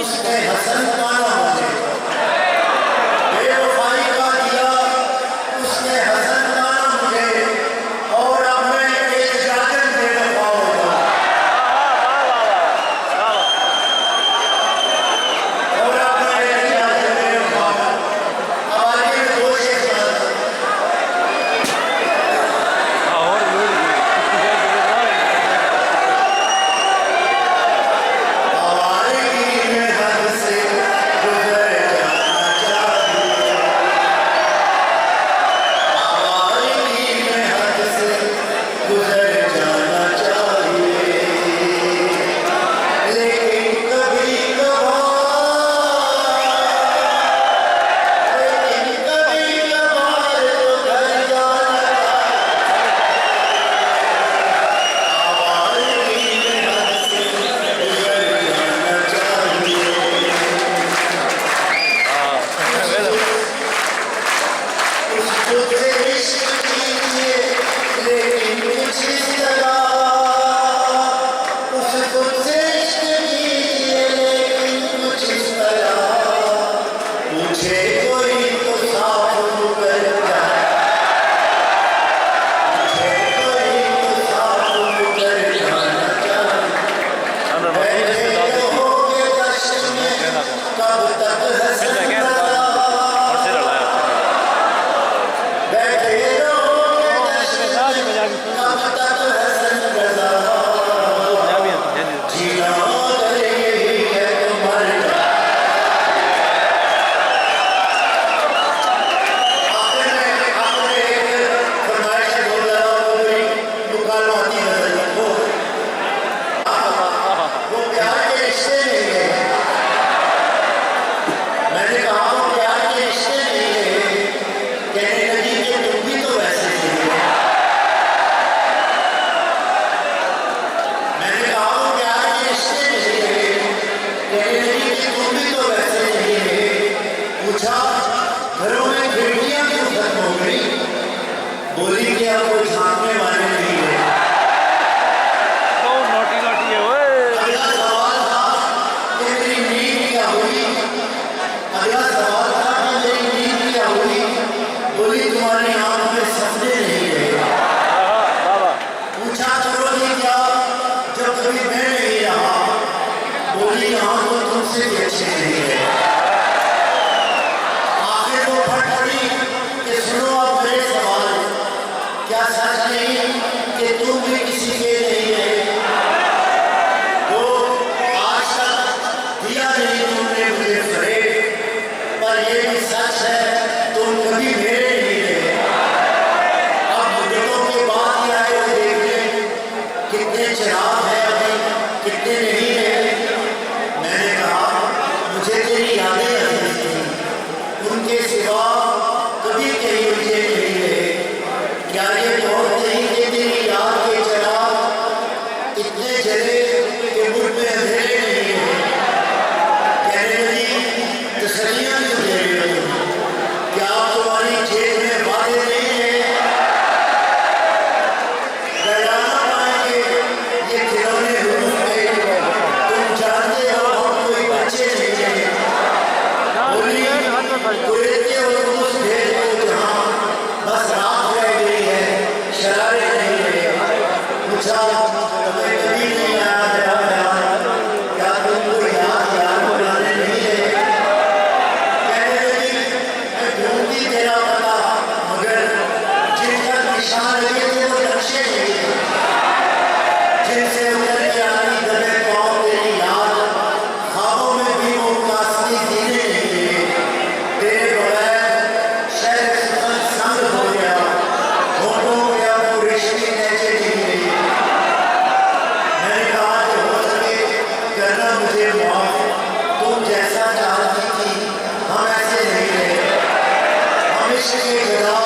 उसने हसन माना मुझे, बेवफाई का दिया उसने हसन माना मुझे, और अब मैं एक जाकर बेवफा हो गया। और अब मैं एक जाकर बेवफा हूं। अब आगे मैं दो शेर सुनाता हूं। घरों में खिड़कियां क्यों खत्म हो गई? बोली कि अब कोई झांकने वाले नहीं है। तो नोटी नोटी है वो। अगला सवाल था कि मेरी नींद क्या हुई? अगला सवाल था कि मेरी नींद क्या हुई? बोली तुम्हारी आंख में सपने नहीं रहे। पूछा करोगी क्या जब कभी मैं नहीं रहा? बोली हाँ तो तुमसे भी अच्छे नहीं है। क्या सच नहीं कि तुम भी किसी के नहीं है? तो आज तक दिया नहीं तुमने मुझे फरेब, पर ये भी सच है तुम कभी मेरे नहीं रहे। अब मुद्दतों के बाद आए हो देखने कितने चिराग है अभी, कितने नहीं है। मैंने कहा मुझे तेरी यादें अजीज थी, उनके सिवा कभी कहीं मुझे नहीं रहे। क्या ये बहुत नहीं कि तेरी याद के चिराग इतने जले कि मुझ में अंधेरे नहीं है? कहने लगी तसल्लियां क्यों दे रहे हो? क्या तुम्हारी जेब में वादे नहीं है? डराना पाएंगे ये खिलौने हुरूफ पे, तुम जानते हो हम कोई बच्चे नहीं है। बोली गुरेते हो तुम उस भेद को जहां बस रात रह गई है, शरारे नहीं रहे। पूछा तुम्हें कभी नहीं याद क्या तुमको याद बनाने नहीं है? कहने लगी मैं ढूंढती तेरा पता, मगर जिनका निशान लगे थे वो नक्शे नहीं थे। जिनसे उतर के आती दबे पाँव तेरी याद, ख्वाबों में भी वो कास्ती दीने नहीं थे। तेरे बगैर शहर सुखन संग हो गया, होठों पे अब वो रेशमी लहजे नहीं रही। मैंने कहा कि हो सके करना मुझे माफ, तुम जैसा चाहती थी हम ऐसे नहीं रहे। हम इश्क के गदा